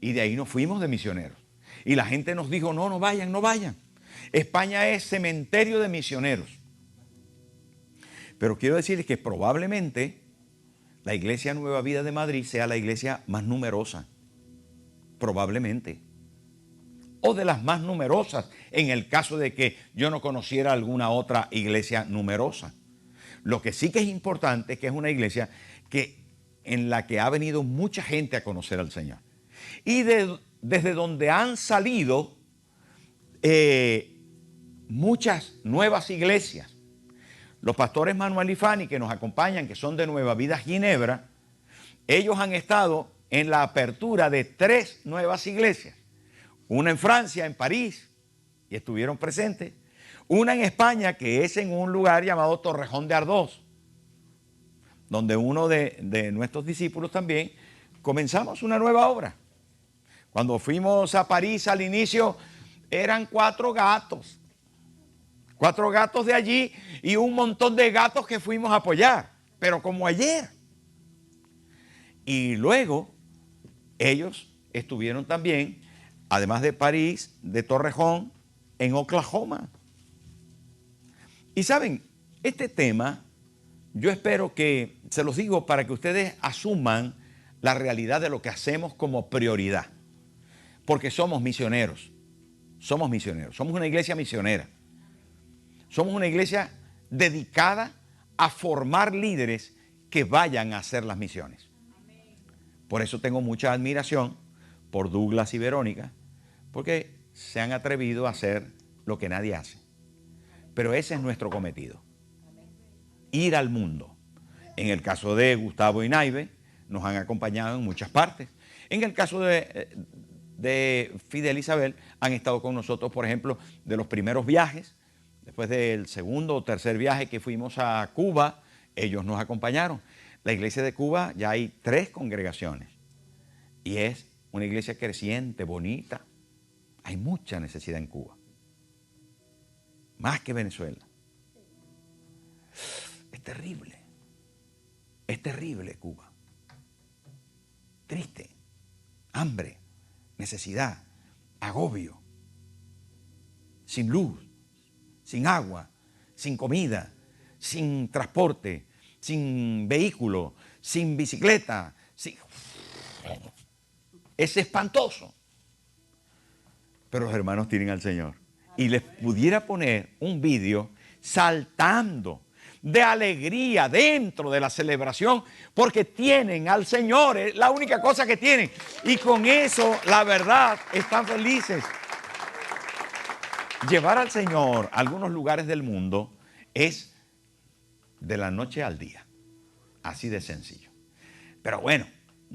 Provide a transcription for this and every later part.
Y de ahí nos fuimos de misioneros. Y la gente nos dijo, no, no vayan, no vayan. España es cementerio de misioneros. Pero quiero decirles que probablemente la Iglesia Nueva Vida de Madrid sea la iglesia más numerosa. Probablemente. O de las más numerosas, en el caso de que yo no conociera alguna otra iglesia numerosa. Lo que sí que es importante es que es una iglesia en la que ha venido mucha gente a conocer al Señor. Y desde donde han salido muchas nuevas iglesias. Los pastores Manuel y Fanny, que nos acompañan, que son de Nueva Vida Ginebra, ellos han estado en la apertura de 3 nuevas iglesias. Una en Francia, en París, y estuvieron presentes. Una en España, que es en un lugar llamado Torrejón de Ardoz, donde uno de nuestros discípulos también comenzamos una nueva obra. Cuando fuimos a París al inicio, eran 4 gatos. 4 gatos de allí y un montón de gatos que fuimos a apoyar, pero como ayer. Y luego ellos estuvieron también, además de París, de Torrejón, en Oklahoma. Y saben, este tema, yo espero que, se los digo para que ustedes asuman la realidad de lo que hacemos como prioridad. Porque somos misioneros, somos una iglesia misionera. Somos una iglesia dedicada a formar líderes que vayan a hacer las misiones. Por eso tengo mucha admiración por Douglas y Verónica, porque se han atrevido a hacer lo que nadie hace. Pero ese es nuestro cometido, ir al mundo. En el caso de Gustavo y Naive, nos han acompañado en muchas partes. En el caso de Fidel e Isabel, han estado con nosotros, por ejemplo, de los primeros viajes. Después del segundo o tercer viaje que fuimos a Cuba, ellos nos acompañaron. La iglesia de Cuba ya hay 3 congregaciones y es una iglesia creciente, bonita. Hay mucha necesidad en Cuba, más que Venezuela. Es terrible Cuba. Triste, hambre, necesidad, agobio, sin luz, sin agua, sin comida, sin transporte, sin vehículo, sin bicicleta. Es espantoso. Pero los hermanos tienen al Señor. Y les pudiera poner un vídeo saltando de alegría dentro de la celebración, porque tienen al Señor, es la única cosa que tienen. Y con eso, la verdad, están felices. Llevar al Señor a algunos lugares del mundo es de la noche al día. Así de sencillo. Pero bueno,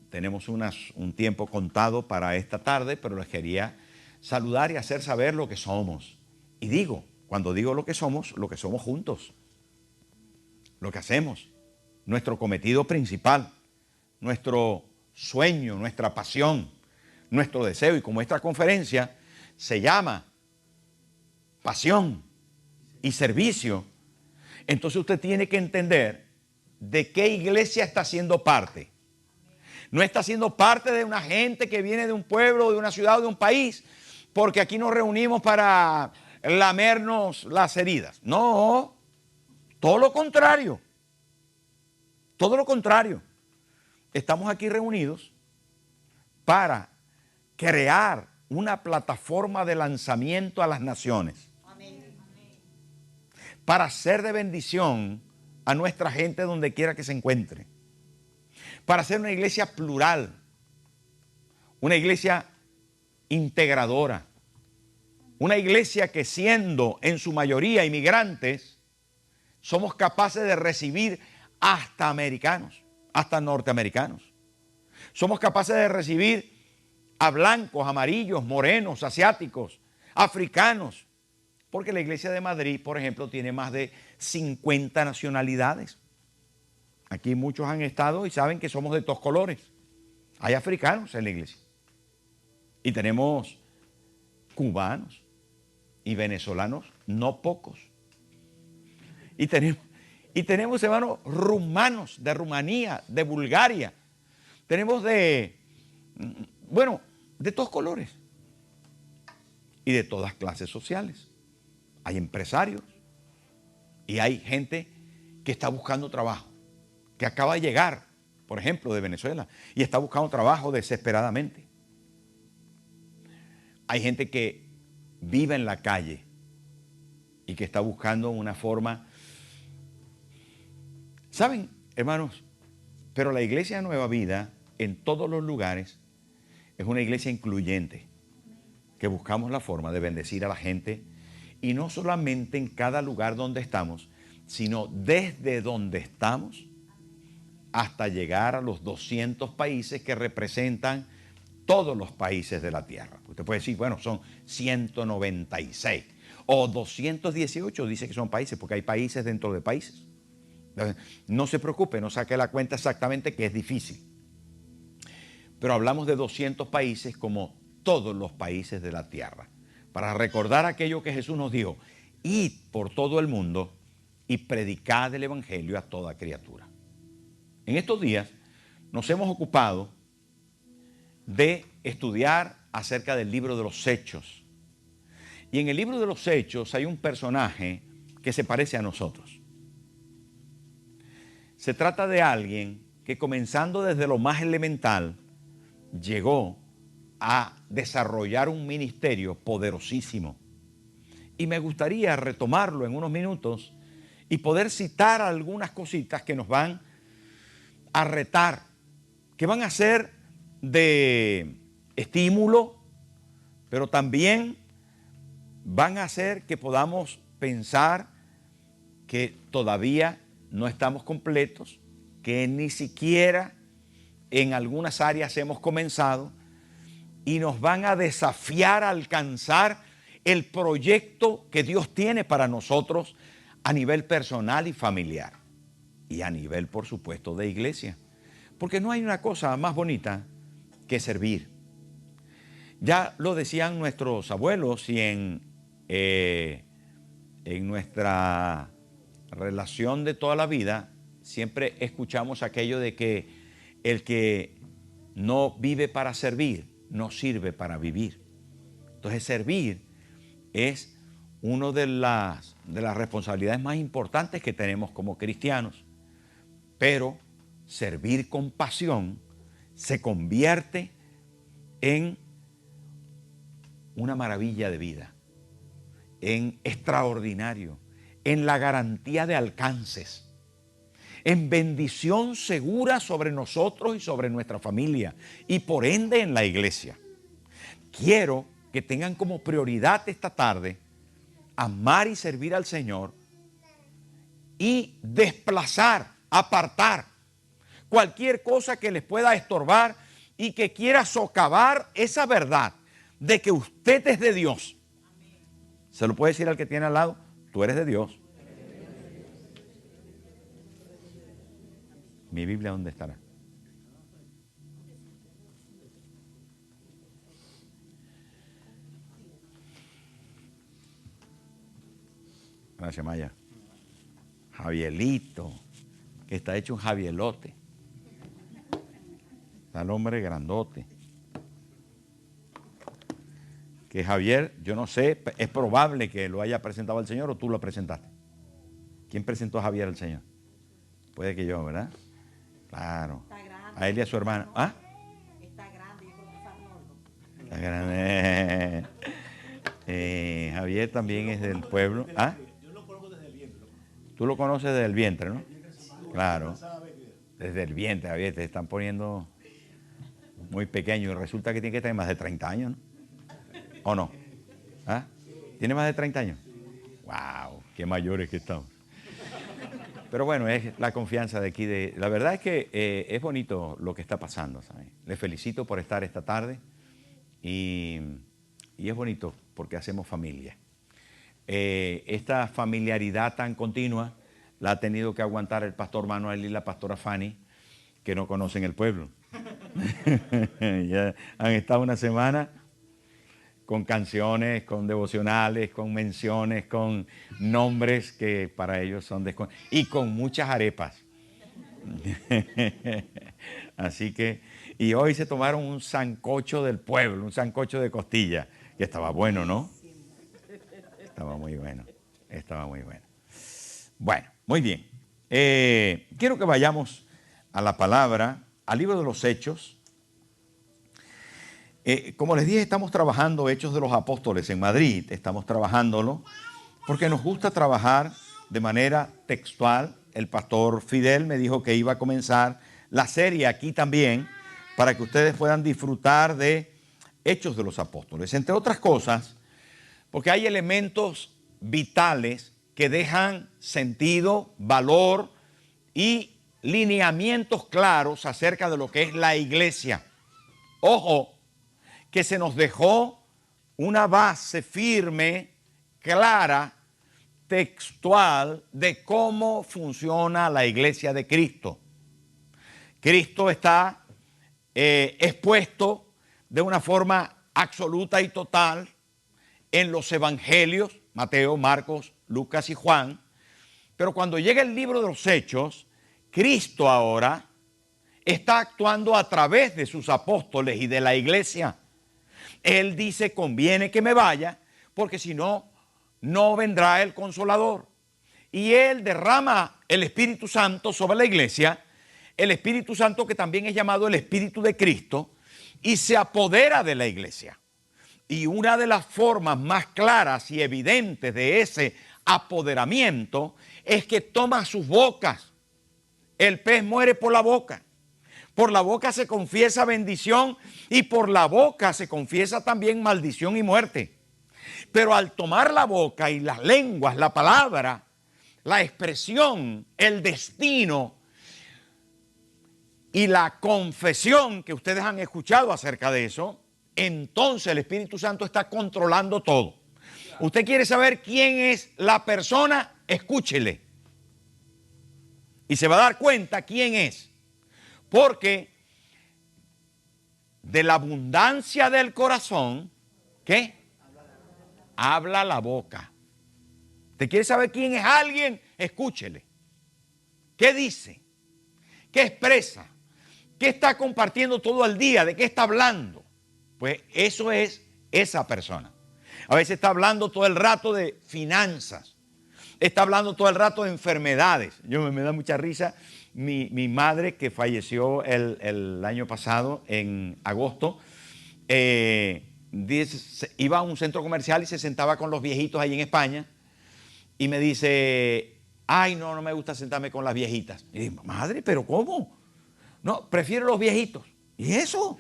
tenemos un tiempo contado para esta tarde, pero les quería saludar y hacer saber lo que somos. Y cuando digo lo que somos juntos. Lo que hacemos, nuestro cometido principal, nuestro sueño, nuestra pasión, nuestro deseo. Y como esta conferencia se llama pasión y servicio, entonces usted tiene que entender de qué iglesia está siendo parte. No está siendo parte de una gente que viene de un pueblo, de una ciudad o de un país, porque aquí nos reunimos para lamernos las heridas. No, todo lo contrario. Todo lo contrario. Estamos aquí reunidos para crear una plataforma de lanzamiento a las naciones. Para ser de bendición a nuestra gente donde quiera que se encuentre. Para ser una iglesia plural, una iglesia integradora, una iglesia que siendo en su mayoría inmigrantes, somos capaces de recibir hasta americanos, hasta norteamericanos. Somos capaces de recibir a blancos, amarillos, morenos, asiáticos, africanos, porque la iglesia de Madrid, por ejemplo, tiene más de 50 nacionalidades. Aquí muchos han estado y saben que somos de todos colores. Hay africanos en la iglesia. Y tenemos cubanos y venezolanos, no pocos. Y tenemos, hermanos, rumanos de Rumanía, de Bulgaria. Tenemos de todos colores y de todas clases sociales. Hay empresarios y hay gente que está buscando trabajo, que acaba de llegar, por ejemplo, de Venezuela, y está buscando trabajo desesperadamente. Hay gente que vive en la calle y que está buscando una forma. ¿Saben, hermanos? Pero la iglesia Nueva Vida, en todos los lugares, es una iglesia incluyente, que buscamos la forma de bendecir a la gente, y no solamente en cada lugar donde estamos, sino desde donde estamos hasta llegar a los 200 países que representan todos los países de la tierra. Usted puede decir, bueno, son 196 o 218, dice que son países, porque hay países dentro de países. Entonces, no se preocupe, no saque la cuenta exactamente, que es difícil. Pero hablamos de 200 países como todos los países de la tierra, para recordar aquello que Jesús nos dijo: id por todo el mundo y predicad el evangelio a toda criatura. En estos días nos hemos ocupado de estudiar acerca del libro de los Hechos. Y en el libro de los Hechos hay un personaje que se parece a nosotros. Se trata de alguien que, comenzando desde lo más elemental, llegó a desarrollar un ministerio poderosísimo. Y me gustaría retomarlo en unos minutos y poder citar algunas cositas que nos van a retar, que van a ser de estímulo, pero también van a hacer que podamos pensar que todavía no estamos completos, que ni siquiera en algunas áreas hemos comenzado, y nos van a desafiar a alcanzar el proyecto que Dios tiene para nosotros a nivel personal y familiar, y a nivel, por supuesto, de iglesia. Porque no hay una cosa más bonita que servir. Ya lo decían nuestros abuelos, y en nuestra relación de toda la vida siempre escuchamos aquello de que el que no vive para servir, no sirve para vivir. Entonces, servir es una de las responsabilidades más importantes que tenemos como cristianos. Pero servir con pasión se convierte en una maravilla de vida, en extraordinario, en la garantía de alcances, en bendición segura sobre nosotros y sobre nuestra familia, y por ende en la iglesia. Quiero que tengan como prioridad esta tarde amar y servir al Señor, y desplazar, apartar cualquier cosa que les pueda estorbar y que quiera socavar esa verdad de que usted es de Dios. Se lo puede decir al que tiene al lado: tú eres de Dios. ¿Mi Biblia dónde estará? Gracias, Maya. Javielito, que está hecho un javielote. Está el hombre grandote. Que Javier, yo no sé, es probable que lo haya presentado al Señor, o tú lo presentaste. ¿Quién presentó a Javier al Señor? Puede que yo, ¿verdad? Claro. A él y a su hermana. ¿Ah? Está grande, yo creo que es Arnoldo. Está grande. Javier también es del pueblo. ¿Ah? Yo lo conozco desde el vientre. Tú lo conoces desde el vientre, ¿no? Claro. Desde el vientre, Javier, te están poniendo muy pequeño, y resulta que tiene que tener más de 30 años, ¿no? ¿O no? ¿Ah? ¿Tiene más de 30 años? ¡Wow! ¡Qué mayores que estamos! Pero bueno, es la confianza de aquí. La verdad es que es bonito lo que está pasando, ¿sabes? Les felicito por estar esta tarde, y es bonito porque hacemos familia. Esta familiaridad tan continua la ha tenido que aguantar el pastor Manuel y la pastora Fanny, que no conocen el pueblo. Ya han estado una semana con canciones, con devocionales, con menciones, con nombres que para ellos son desconocidos, y con muchas arepas. Así que, y hoy se tomaron un sancocho del pueblo, un sancocho de costilla, que estaba bueno, ¿no? Estaba muy bueno, estaba muy bueno. Bueno, muy bien. Quiero que vayamos a la palabra, al libro de los Hechos. Como les dije, estamos trabajando Hechos de los Apóstoles en Madrid, estamos trabajándolo porque nos gusta trabajar de manera textual. El pastor Fidel me dijo que iba a comenzar la serie aquí también para que ustedes puedan disfrutar de Hechos de los Apóstoles. Entre otras cosas, porque hay elementos vitales que dejan sentido, valor y lineamientos claros acerca de lo que es la iglesia. Ojo, que se nos dejó una base firme, clara, textual de cómo funciona la iglesia de Cristo. Cristo está expuesto de una forma absoluta y total en los evangelios, Mateo, Marcos, Lucas y Juan. Pero cuando llega el libro de los Hechos, Cristo ahora está actuando a través de sus apóstoles y de la iglesia. Él dice, conviene que me vaya, porque si no, no vendrá el Consolador. Y Él derrama el Espíritu Santo sobre la iglesia, el Espíritu Santo que también es llamado el Espíritu de Cristo, y se apodera de la iglesia. Y una de las formas más claras y evidentes de ese apoderamiento es que toma sus bocas. El pez muere por la boca. Por la boca se confiesa bendición y por la boca se confiesa también maldición y muerte. Pero al tomar la boca y las lenguas, la palabra, la expresión, el destino y la confesión que ustedes han escuchado acerca de eso, entonces el Espíritu Santo está controlando todo. ¿Usted quiere saber quién es la persona? Escúchele. Y se va a dar cuenta quién es. Porque de la abundancia del corazón, ¿qué? Habla la boca. ¿Usted quiere saber quién es alguien? Escúchele. ¿Qué dice? ¿Qué expresa? ¿Qué está compartiendo todo el día? ¿De qué está hablando? Pues eso es esa persona. A veces está hablando todo el rato de finanzas. Está hablando todo el rato de enfermedades. Me da mucha risa. Mi madre, que falleció el año pasado, en agosto, iba a un centro comercial y se sentaba con los viejitos ahí en España. Y me dice, ay, no me gusta sentarme con las viejitas. Y digo, madre, ¿pero cómo? No, prefiero los viejitos. ¿Y eso?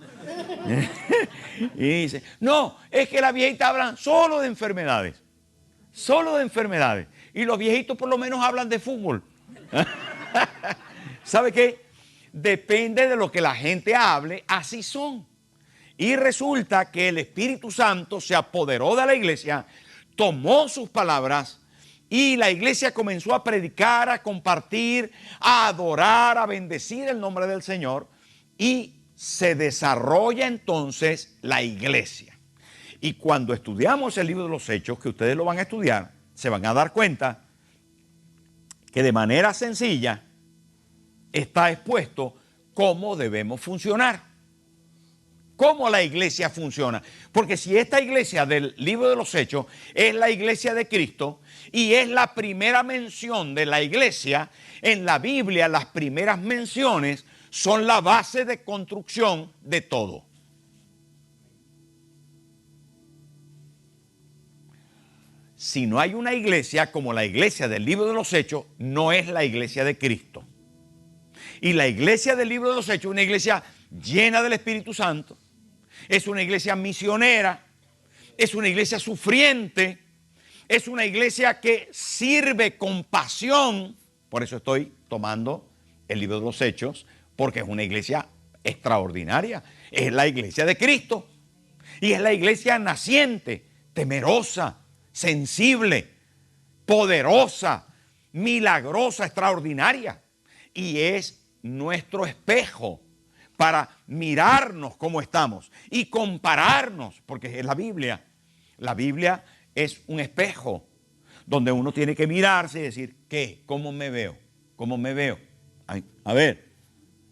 Y dice, no, es que las viejitas hablan solo de enfermedades. Solo de enfermedades. Y los viejitos por lo menos hablan de fútbol. ¿Sabe qué? Depende de lo que la gente hable, así son. Y resulta que el Espíritu Santo se apoderó de la iglesia, tomó sus palabras y la iglesia comenzó a predicar, a compartir, a adorar, a bendecir el nombre del Señor y se desarrolla entonces la iglesia. Y cuando estudiamos el libro de los Hechos, que ustedes lo van a estudiar, se van a dar cuenta que de manera sencilla está expuesto cómo debemos funcionar, cómo la iglesia funciona. Porque si esta iglesia del libro de los Hechos es la iglesia de Cristo y es la primera mención de la iglesia en la Biblia, las primeras menciones son la base de construcción de todo. Si no hay una iglesia como la iglesia del libro de los Hechos, no es la iglesia de Cristo. Y la iglesia del libro de los Hechos es una iglesia llena del Espíritu Santo, es una iglesia misionera, es una iglesia sufriente, es una iglesia que sirve con pasión. Por eso estoy tomando el libro de los Hechos, porque es una iglesia extraordinaria. Es la iglesia de Cristo y es la iglesia naciente, temerosa, sensible, poderosa, milagrosa, extraordinaria. Y es nuestro espejo para mirarnos cómo estamos y compararnos, porque es la Biblia, La Biblia es un espejo donde uno tiene que mirarse y decir, ¿qué? ¿Cómo me veo? ¿Cómo me veo? Ay, a ver,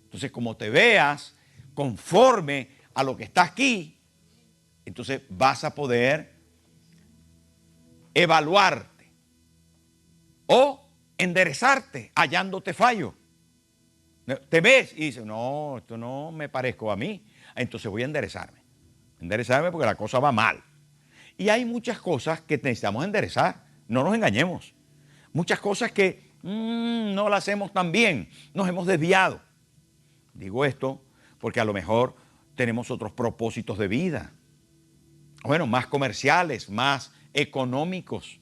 entonces como te veas conforme a lo que está aquí, entonces vas a poder evaluarte o enderezarte hallándote fallo. Te ves y dices, no, esto no me parezco a mí, entonces voy a enderezarme. Enderezarme porque la cosa va mal. Y hay muchas cosas que necesitamos enderezar, no nos engañemos. Muchas cosas que no las hacemos tan bien, nos hemos desviado. Digo esto porque a lo mejor tenemos otros propósitos de vida. Bueno, más comerciales, más económicos.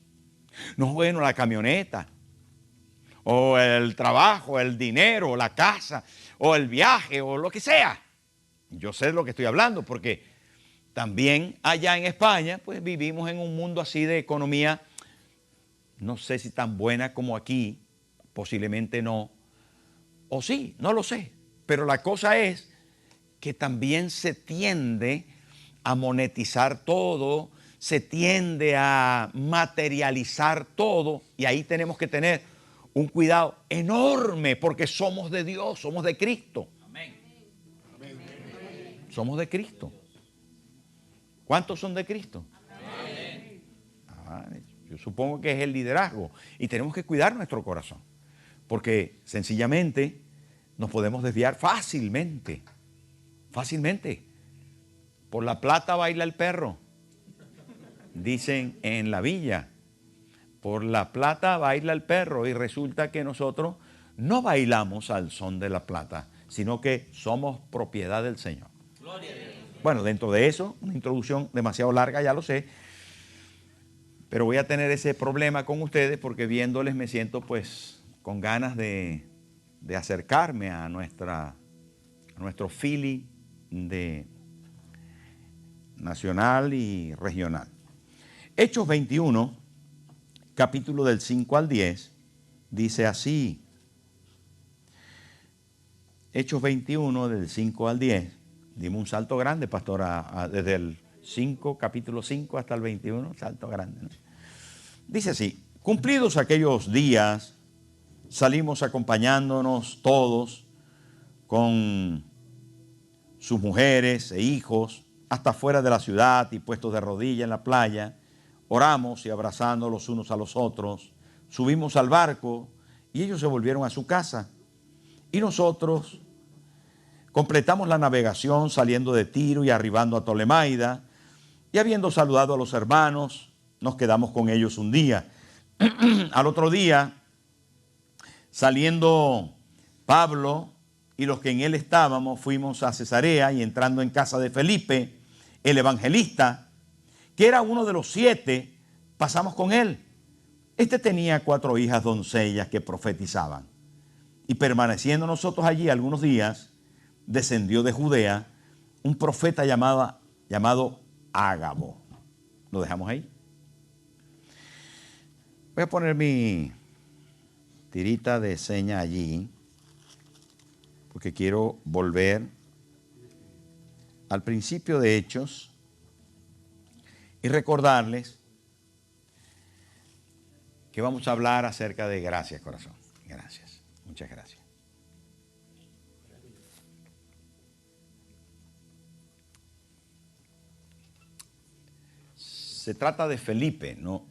No, bueno, la camioneta, o el trabajo, el dinero, o la casa, o el viaje, o lo que sea. Yo sé de lo que estoy hablando porque también allá en España, pues vivimos en un mundo así de economía, no sé si tan buena como aquí, posiblemente no, o sí, no lo sé. Pero la cosa es que también se tiende a monetizar todo, se tiende a materializar todo, y ahí tenemos que tener un cuidado enorme porque somos de Dios, somos de Cristo. Amén. Somos de Cristo. ¿Cuántos son de Cristo? Amén. Yo supongo que es el liderazgo y tenemos que cuidar nuestro corazón porque sencillamente nos podemos desviar fácilmente. Por la plata baila el perro, dicen en la villa. Por la plata baila el perro y resulta que nosotros no bailamos al son de la plata, sino que somos propiedad del Señor. Gloria a Dios. Bueno, dentro de eso, una introducción demasiado larga, ya lo sé, pero voy a tener ese problema con ustedes porque viéndoles me siento pues con ganas de acercarme a nuestro feeling de nacional y regional. Hechos 21, capítulo del 5 al 10, dice así. Hechos 21, del 5 al 10. Dimos un salto grande, pastor, desde el 5, capítulo 5 hasta el 21, salto grande, ¿no? Dice así: cumplidos aquellos días, salimos acompañándonos todos con sus mujeres e hijos hasta fuera de la ciudad y puestos de rodillas en la playa, oramos y abrazando los unos a los otros, subimos al barco y ellos se volvieron a su casa. Y nosotros completamos la navegación saliendo de Tiro y arribando a Tolemaida, y habiendo saludado a los hermanos, nos quedamos con ellos un día. Al otro día, saliendo Pablo y los que en él estábamos, fuimos a Cesarea y entrando en casa de Felipe, el evangelista, que era uno de los 7, pasamos con él. Este tenía 4 hijas doncellas que profetizaban. Y permaneciendo nosotros allí algunos días, descendió de Judea un profeta llamado Ágabo. ¿Lo dejamos ahí? Voy a poner mi tirita de seña allí, porque quiero volver al principio de Hechos y recordarles que vamos a hablar acerca de gracias, corazón. Gracias. Muchas gracias. Se trata de Felipe, no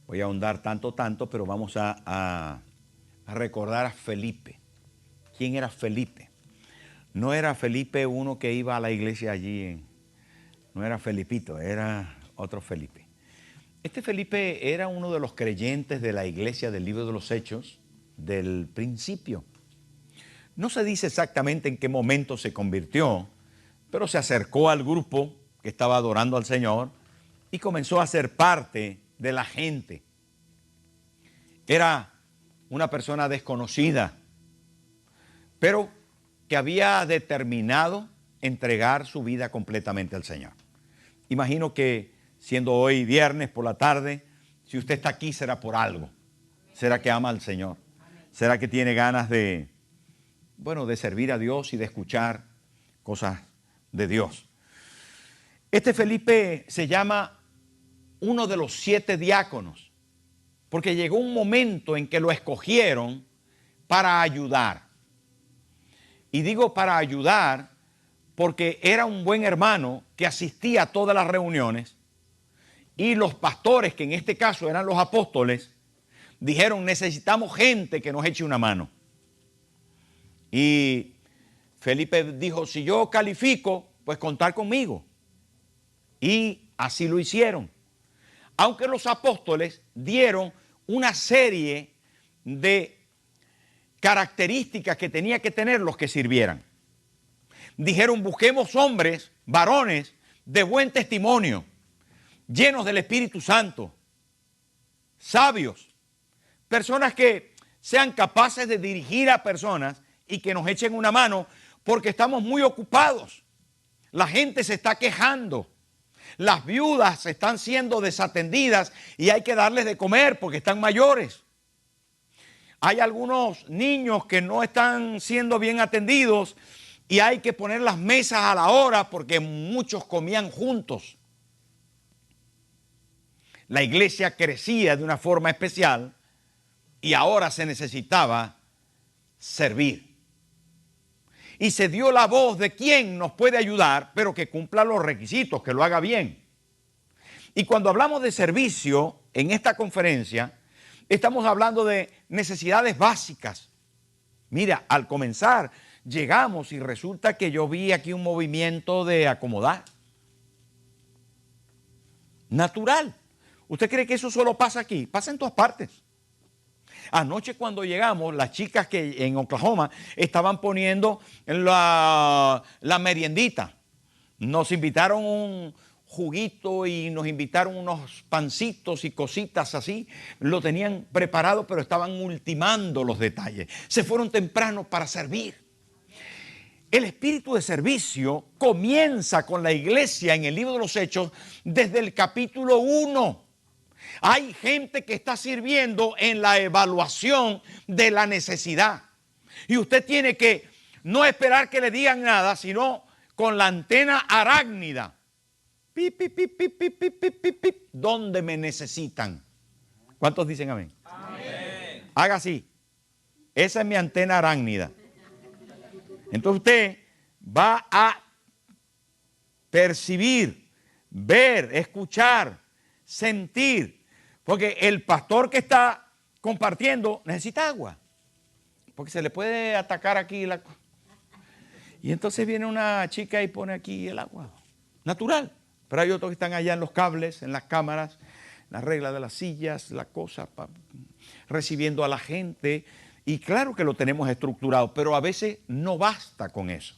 voy a ahondar tanto, pero vamos a recordar a Felipe. ¿Quién era Felipe? No era Felipe uno que iba a la iglesia allí, no era Felipito, era otro Felipe. Este Felipe era uno de los creyentes de la iglesia del libro de los Hechos del principio. No se dice exactamente en qué momento se convirtió, pero se acercó al grupo que estaba adorando al Señor y comenzó a ser parte de la gente. Era una persona desconocida, pero que había determinado entregar su vida completamente al Señor. Imagino que siendo hoy viernes por la tarde, si usted está aquí será por algo. ¿Será que ama al Señor? ¿Será que tiene ganas de servir a Dios y de escuchar cosas de Dios? Este Felipe se llama uno de los 7 diáconos, porque llegó un momento en que lo escogieron para ayudar. Y digo para ayudar porque era un buen hermano que asistía a todas las reuniones, y los pastores, que en este caso eran los apóstoles, dijeron: necesitamos gente que nos eche una mano. Y Felipe dijo: si yo califico, pues contar conmigo. Y así lo hicieron. Aunque los apóstoles dieron una serie de características que tenía que tener los que sirvieran. Dijeron: busquemos hombres, varones de buen testimonio, llenos del Espíritu Santo, sabios, personas que sean capaces de dirigir a personas y que nos echen una mano, porque estamos muy ocupados. La gente se está quejando, las viudas están siendo desatendidas y hay que darles de comer porque están mayores. Hay algunos niños que no están siendo bien atendidos y hay que poner las mesas a la hora porque muchos comían juntos. La iglesia crecía de una forma especial y ahora se necesitaba servir. Y se dio la voz de quién nos puede ayudar, pero que cumpla los requisitos, que lo haga bien. Y cuando hablamos de servicio en esta conferencia, estamos hablando de necesidades básicas. Mira, al comenzar llegamos y resulta que yo vi aquí un movimiento de acomodar. Natural. ¿Usted cree que eso solo pasa aquí? Pasa en todas partes. Anoche cuando llegamos, las chicas que en Oklahoma estaban poniendo la meriendita. Nos invitaron un juguito y nos invitaron unos pancitos y cositas así. Lo tenían preparado, pero estaban ultimando los detalles. Se fueron temprano para servir. El espíritu de servicio comienza con la iglesia en el libro de los Hechos desde el capítulo 1. Hay gente que está sirviendo en la evaluación de la necesidad. Y usted tiene que no esperar que le digan nada, sino con la antena arácnida. Pip, pip, pip, pip, pip, pip, pip, pip, pip. ¿Dónde me necesitan? ¿Cuántos dicen amén? Amén. Haga así. Esa es mi antena arácnida. Entonces usted va a percibir, ver, escuchar, sentir. Porque el pastor que está compartiendo necesita agua. Porque se le puede atacar aquí la... Y entonces viene una chica y pone aquí el agua. Natural. Pero hay otros que están allá en los cables, en las cámaras, las reglas de las sillas, la cosa, recibiendo a la gente. Y claro que lo tenemos estructurado, pero a veces no basta con eso.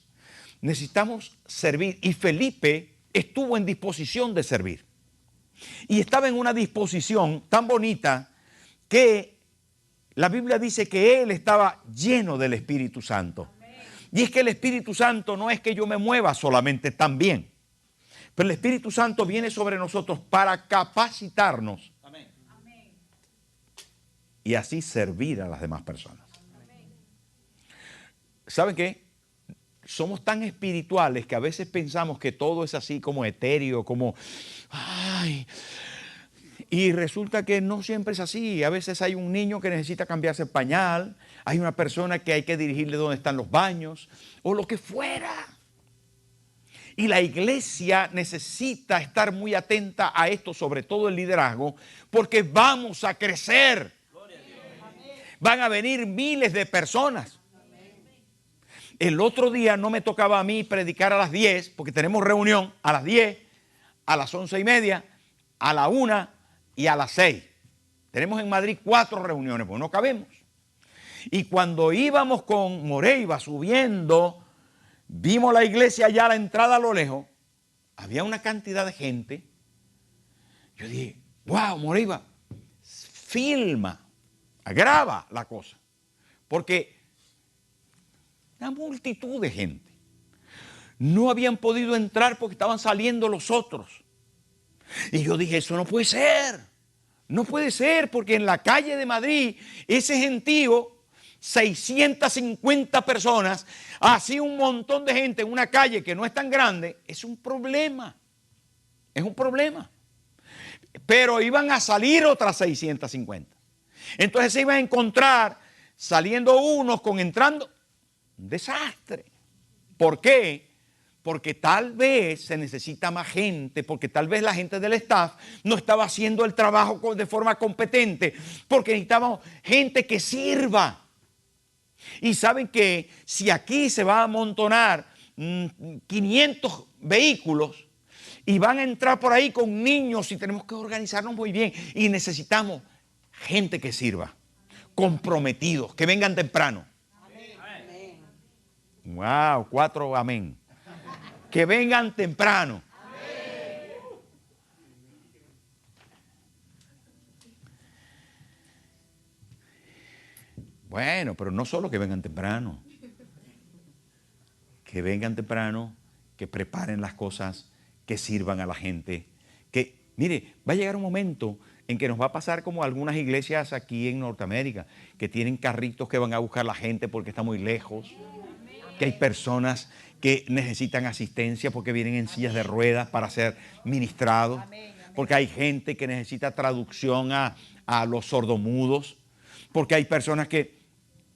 Necesitamos servir. Y Felipe estuvo en disposición de servir. Y estaba en una disposición tan bonita que la Biblia dice que él estaba lleno del Espíritu Santo. Amén. Y es que el Espíritu Santo no es que yo me mueva solamente también, pero el Espíritu Santo viene sobre nosotros para capacitarnos. Amén. Y así servir a las demás personas. Amén. ¿Saben qué? Somos tan espirituales que a veces pensamos que todo es así como etéreo, como... ¡ay! Y resulta que no siempre es así. A veces hay un niño que necesita cambiarse el pañal, hay una persona que hay que dirigirle dónde están los baños, o lo que fuera. Y la iglesia necesita estar muy atenta a esto, sobre todo el liderazgo, porque vamos a crecer. Van a venir miles de personas. El otro día no me tocaba a mí predicar a las 10, porque tenemos reunión a las 10, a las 11:30, a la 1 y a las 6. Tenemos en Madrid 4 reuniones, pues no cabemos. Y cuando íbamos con Moreiva subiendo, vimos la iglesia allá a la entrada a lo lejos, había una cantidad de gente. Yo dije, wow, Moreiva, filma, graba la cosa, porque una multitud de gente no habían podido entrar porque estaban saliendo los otros. Y yo dije, eso no puede ser. No puede ser, porque en la calle de Madrid, ese gentío, 650 personas, así un montón de gente en una calle que no es tan grande, es un problema. Es un problema. Pero iban a salir otras 650. Entonces se iban a encontrar saliendo unos con entrando. Un desastre. ¿Por qué? Porque tal vez se necesita más gente, porque tal vez la gente del staff no estaba haciendo el trabajo de forma competente, porque necesitamos gente que sirva. Y saben que si aquí se va a amontonar 500 vehículos y van a entrar por ahí con niños y tenemos que organizarnos muy bien y necesitamos gente que sirva, comprometidos, que vengan temprano. Amén. Wow, 4 amén. Que vengan temprano. Bueno, pero no solo que vengan temprano. Que vengan temprano, que preparen las cosas, que sirvan a la gente. Que, mire, va a llegar un momento en que nos va a pasar como algunas iglesias aquí en Norteamérica, que tienen carritos que van a buscar a la gente porque está muy lejos. Que hay personas que necesitan asistencia porque vienen en sillas de ruedas para ser ministrados. Porque hay gente que necesita traducción a los sordomudos. Porque hay personas que,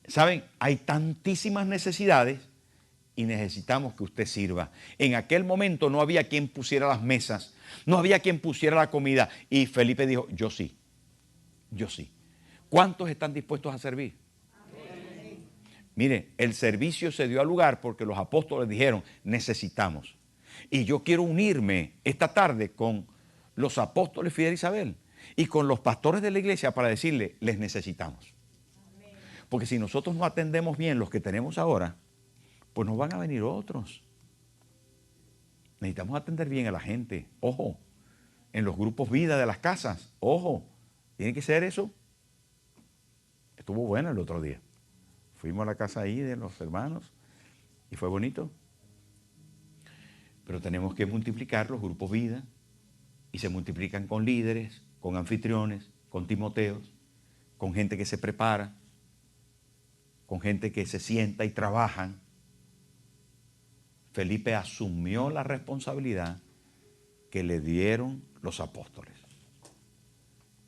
¿saben? Hay tantísimas necesidades y necesitamos que usted sirva. En aquel momento no había quien pusiera las mesas, no había quien pusiera la comida. Y Felipe dijo, yo sí, yo sí. ¿Cuántos están dispuestos a servir? Mire, el servicio se dio al lugar porque los apóstoles dijeron, necesitamos. Y yo quiero unirme esta tarde con los apóstoles Fidel e Isabel y con los pastores de la iglesia para decirle, les necesitamos. Porque si nosotros no atendemos bien los que tenemos ahora, pues nos van a venir otros. Necesitamos atender bien a la gente. Ojo, en los grupos vida de las casas. Ojo, tiene que ser eso. Estuvo bueno el otro día. Fuimos a la casa ahí de los hermanos y fue bonito. Pero tenemos que multiplicar los grupos vida y se multiplican con líderes, con anfitriones, con timoteos, con gente que se prepara, con gente que se sienta y trabajan. Felipe asumió la responsabilidad que le dieron los apóstoles.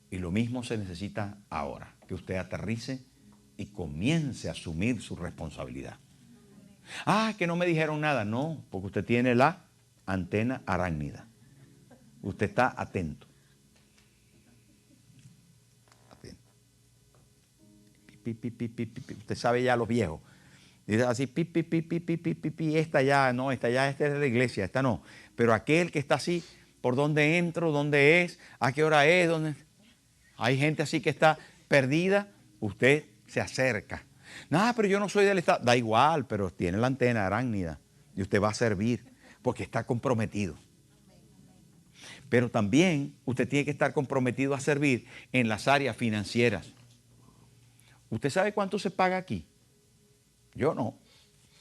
Y lo mismo se necesita ahora, que usted aterrice y comience a asumir su responsabilidad. Ah, que no me dijeron nada. No, porque usted tiene la antena arácnida. Usted está atento. Atento. Pi, pi, pi, pi, pi, pi. Usted sabe ya los viejos. Dice así, pi, pi, pi, pi, pi, pi, pi, pi. Esta ya, no, esta ya, esta es de la iglesia, esta no. Pero aquel que está así, ¿por dónde entro? ¿Dónde es? ¿A qué hora es? ¿Dónde? Hay gente así que está perdida. Usted se acerca. Nada, pero yo no soy del Estado. Da igual, pero tiene la antena arácnida y usted va a servir porque está comprometido. Pero también usted tiene que estar comprometido a servir en las áreas financieras. ¿Usted sabe cuánto se paga aquí? Yo no,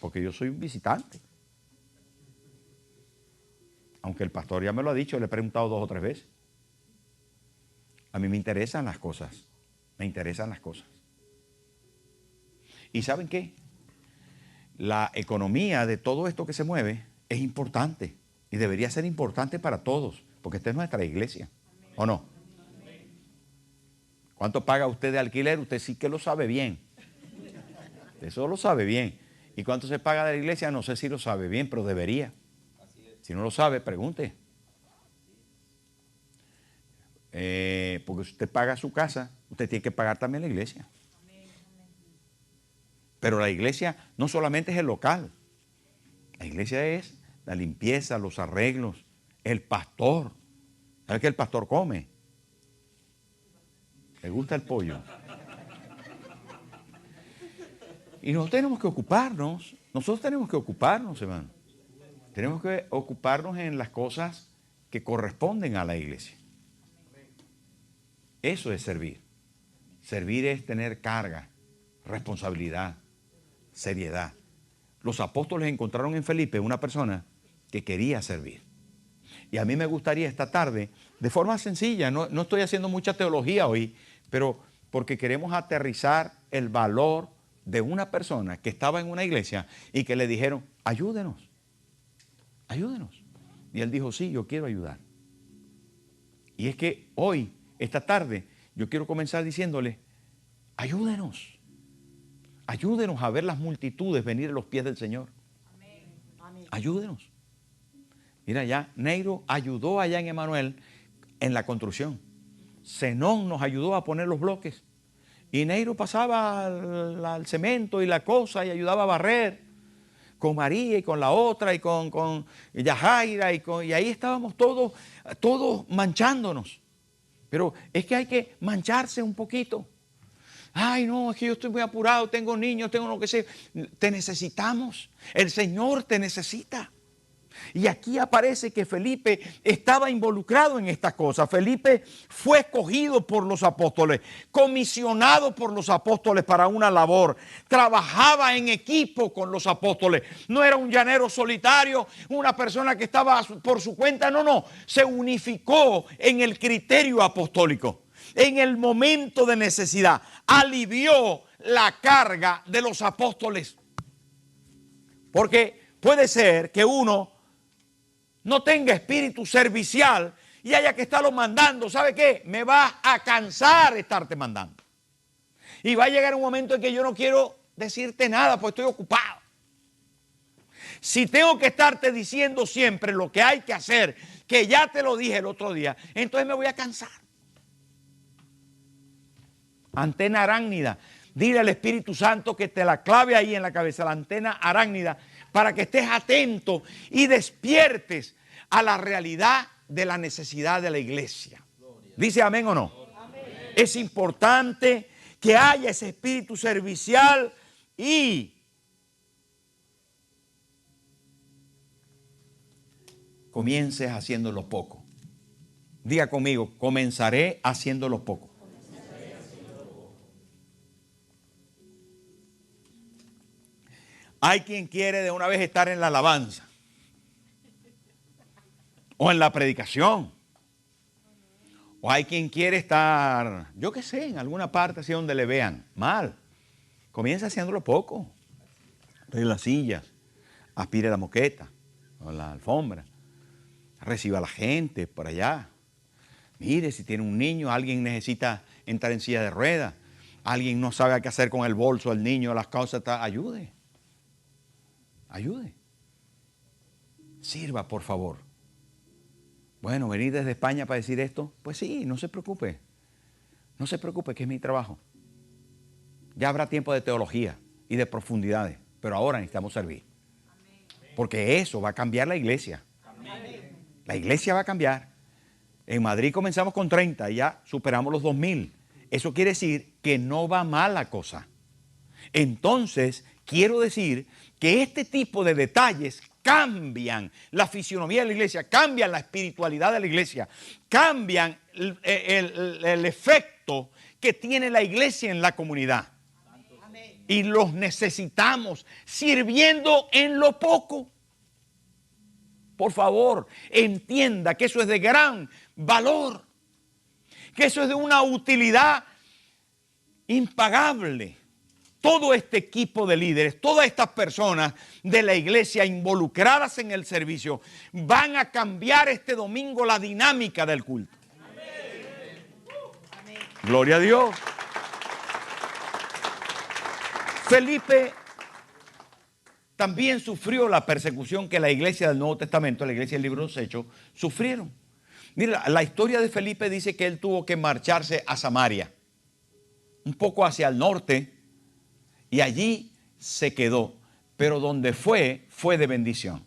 porque yo soy un visitante. Aunque el pastor ya me lo ha dicho, le he preguntado 2 o 3 veces. A mí me interesan las cosas. Me interesan las cosas. ¿Y saben qué? La economía de todo esto que se mueve es importante y debería ser importante para todos, porque esta es nuestra iglesia, ¿o no? ¿Cuánto paga usted de alquiler? Usted sí que lo sabe bien. Eso lo sabe bien. ¿Y cuánto se paga de la iglesia? No sé si lo sabe bien, pero debería. Si no lo sabe, pregunte. Porque si usted paga su casa, usted tiene que pagar también la iglesia. Pero la iglesia no solamente es el local. La iglesia es la limpieza, los arreglos, el pastor. ¿Sabe qué el pastor come? ¿Le gusta el pollo? Y nosotros tenemos que ocuparnos, hermano. Tenemos que ocuparnos en las cosas que corresponden a la iglesia. Eso es servir. Servir es tener carga, responsabilidad, seriedad. Los apóstoles encontraron en Felipe una persona que quería servir. Y a mí me gustaría esta tarde, de forma sencilla, no estoy haciendo mucha teología hoy, pero porque queremos aterrizar el valor de una persona que estaba en una iglesia y que le dijeron, ayúdenos, ayúdenos. Y él dijo, sí, yo quiero ayudar. Y es que hoy, esta tarde, yo quiero comenzar diciéndole, ayúdenos. Ayúdenos a ver las multitudes venir a los pies del Señor. Amén. Ayúdenos. Mira, ya Neiro ayudó allá en Emanuel en la construcción. Zenón nos ayudó a poner los bloques. Y Neiro pasaba al cemento y la cosa y ayudaba a barrer con María y con la otra y con Yajaira y ahí estábamos todos manchándonos. Pero es que hay que mancharse un poquito. Ay, no, es que yo estoy muy apurado, tengo niños, tengo lo que sea. Te necesitamos. El Señor te necesita. Y aquí aparece que Felipe estaba involucrado en estas cosas. Felipe fue escogido por los apóstoles, comisionado por los apóstoles para una labor. Trabajaba en equipo con los apóstoles. No era un llanero solitario, una persona que estaba por su cuenta. No. Se unificó en el criterio apostólico. En el momento de necesidad, alivió la carga de los apóstoles. Porque puede ser que uno no tenga espíritu servicial y haya que estarlo mandando. ¿Sabe qué? Me va a cansar estarte mandando. Y va a llegar un momento en que yo no quiero decirte nada, pues estoy ocupado. Si tengo que estarte diciendo siempre lo que hay que hacer, que ya te lo dije el otro día, entonces me voy a cansar. Antena arácnida. Dile al Espíritu Santo que te la clave ahí en la cabeza, la antena arácnida, para que estés atento y despiertes a la realidad de la necesidad de la iglesia. ¿Dice amén o no? Amén. Es importante que haya ese espíritu servicial y comiences haciéndolo poco. Diga conmigo, comenzaré haciéndolo poco. Hay quien quiere de una vez estar en la alabanza o en la predicación. O hay quien quiere estar, yo qué sé, en alguna parte así donde le vean mal. Comienza haciéndolo poco. Arregle las sillas, aspire la moqueta o la alfombra, reciba a la gente por allá. Mire, si tiene un niño, alguien necesita entrar en silla de ruedas, alguien no sabe qué hacer con el bolso del niño, las cosas, ayude. Ayude. Sirva, por favor. Bueno, venir desde España para decir esto, pues sí, no se preocupe. No se preocupe, que es mi trabajo. Ya habrá tiempo de teología y de profundidades, pero ahora necesitamos servir. Porque eso va a cambiar la iglesia. La iglesia va a cambiar. En Madrid comenzamos con 30 y ya superamos los 2000. Eso quiere decir que no va mal la cosa. Entonces, quiero decir que este tipo de detalles cambian la fisionomía de la iglesia, cambian la espiritualidad de la iglesia, cambian el efecto que tiene la iglesia en la comunidad. Amén. Y los necesitamos sirviendo en lo poco. Por favor, entienda que eso es de gran valor, que eso es de una utilidad impagable. Todo este equipo de líderes, todas estas personas de la iglesia involucradas en el servicio van a cambiar este domingo la dinámica del culto. Amén. Gloria a Dios. Felipe también sufrió la persecución que la iglesia del Nuevo Testamento, la iglesia del libro de los Hechos, sufrieron. Mira, la historia de Felipe dice que él tuvo que marcharse a Samaria, un poco hacia el norte, y allí se quedó. Pero donde fue de bendición.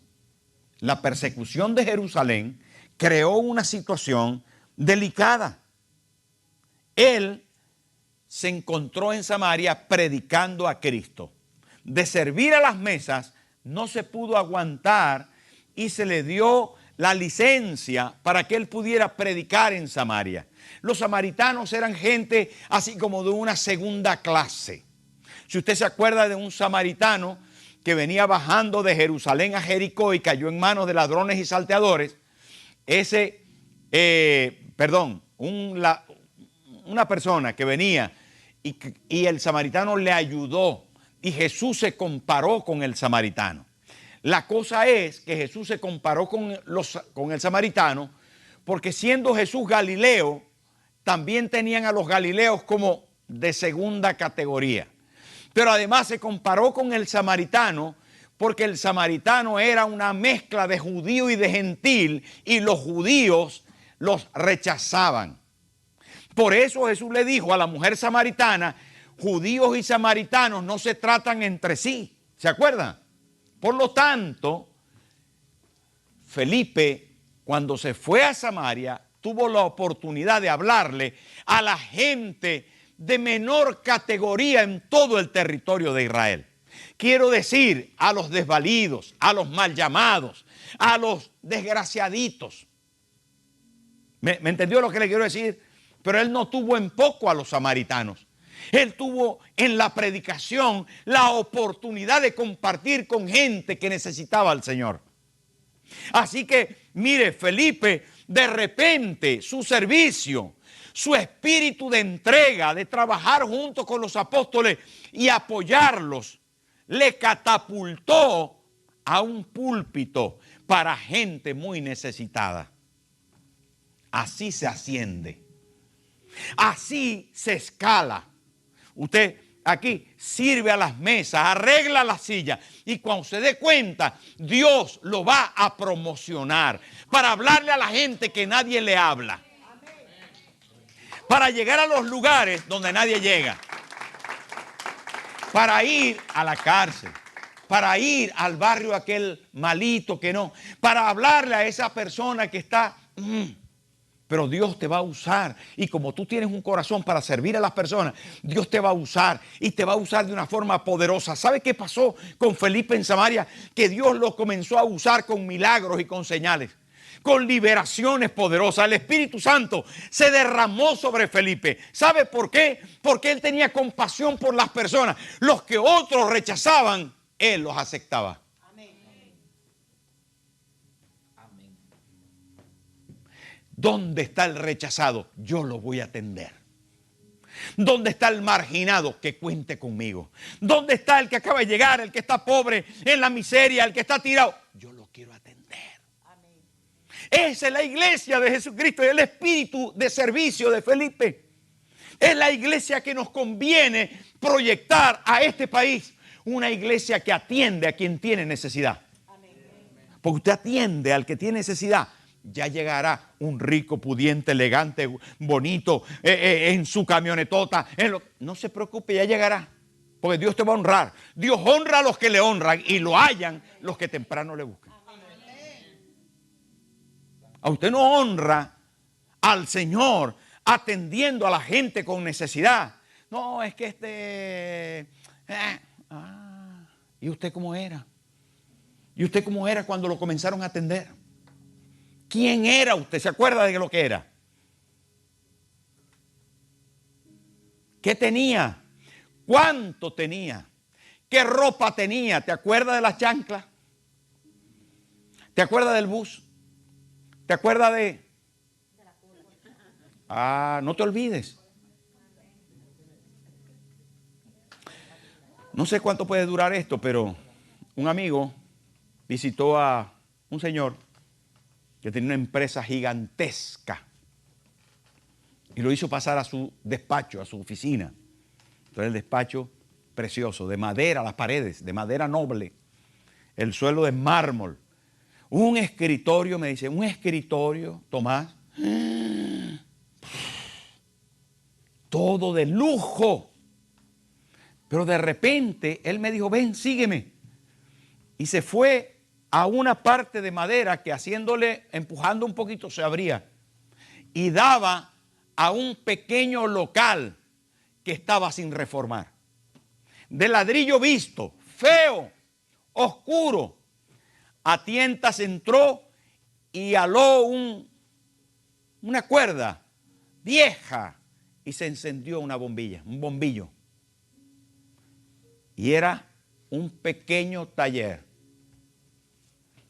La persecución de Jerusalén creó una situación delicada. Él se encontró en Samaria predicando a Cristo. De servir a las mesas no se pudo aguantar y se le dio la licencia para que él pudiera predicar en Samaria. Los samaritanos eran gente así como de una segunda clase. Si usted se acuerda de un samaritano que venía bajando de Jerusalén a Jericó y cayó en manos de ladrones y salteadores, una persona que venía y el samaritano le ayudó y Jesús se comparó con el samaritano. La cosa es que Jesús se comparó con el samaritano porque siendo Jesús Galileo, también tenían a los galileos como de segunda categoría. Pero además se comparó con el samaritano, porque el samaritano era una mezcla de judío y de gentil, y los judíos los rechazaban. Por eso Jesús le dijo a la mujer samaritana, judíos y samaritanos no se tratan entre sí. ¿Se acuerdan? Por lo tanto, Felipe, cuando se fue a Samaria, tuvo la oportunidad de hablarle a la gente de menor categoría en todo el territorio de Israel. Quiero decir, a los desvalidos, a los mal llamados, a los desgraciaditos. ¿Me entendió lo que le quiero decir? Pero él no tuvo en poco a los samaritanos. Él tuvo en la predicación la oportunidad de compartir con gente que necesitaba al Señor. Así que, mire, Felipe, de repente su servicio, su espíritu de entrega, de trabajar junto con los apóstoles y apoyarlos, le catapultó a un púlpito para gente muy necesitada. Así se asciende. Así se escala. Usted aquí sirve a las mesas, arregla las sillas y cuando se dé cuenta, Dios lo va a promocionar para hablarle a la gente que nadie le habla. Para llegar a los lugares donde nadie llega. Para ir a la cárcel. Para ir al barrio aquel malito que no. Para hablarle a esa persona que está... Pero Dios te va a usar y como tú tienes un corazón para servir a las personas, Dios te va a usar y te va a usar de una forma poderosa. ¿Sabe qué pasó con Felipe en Samaria? Que Dios lo comenzó a usar con milagros y con señales, con liberaciones poderosas. El Espíritu Santo se derramó sobre Felipe. ¿Sabe por qué? Porque él tenía compasión por las personas. Los que otros rechazaban, él los aceptaba. ¿Dónde está el rechazado? Yo lo voy a atender. ¿Dónde está el marginado? Que cuente conmigo. ¿Dónde está el que acaba de llegar, el que está pobre, en la miseria, el que está tirado? Yo lo quiero atender. Amén. Esa es la iglesia de Jesucristo y el espíritu de servicio de Felipe. Es la iglesia que nos conviene proyectar a este país. Una iglesia que atiende a quien tiene necesidad. Amén. Porque usted atiende al que tiene necesidad. Ya llegará un rico, pudiente, elegante, bonito, en su camionetota. No se preocupe, ya llegará. Porque Dios te va a honrar. Dios honra a los que le honran y lo hallan los que temprano le buscan. A usted no honra al Señor atendiendo a la gente con necesidad. No, es que ¿y usted cómo era? ¿Y usted cómo era cuando lo comenzaron a atender? ¿Quién era usted? ¿Se acuerda de lo que era? ¿Qué tenía? ¿Cuánto tenía? ¿Qué ropa tenía? ¿Te acuerdas de las chanclas? ¿Te acuerdas del bus? ¿Te acuerdas de...? No te olvides. No sé cuánto puede durar esto, pero un amigo visitó a un señor que tenía una empresa gigantesca y lo hizo pasar a su despacho, a su oficina. Entonces el despacho precioso, de madera, las paredes, de madera noble, el suelo de mármol, un escritorio, me dice, un escritorio, Tomás, todo de lujo. Pero de repente él me dijo, ven, sígueme. Y se fue a una parte de madera que empujando un poquito se abría y daba a un pequeño local que estaba sin reformar. De ladrillo visto, feo, oscuro. A tientas entró y aló una cuerda vieja y se encendió una bombilla, un bombillo. Y era un pequeño taller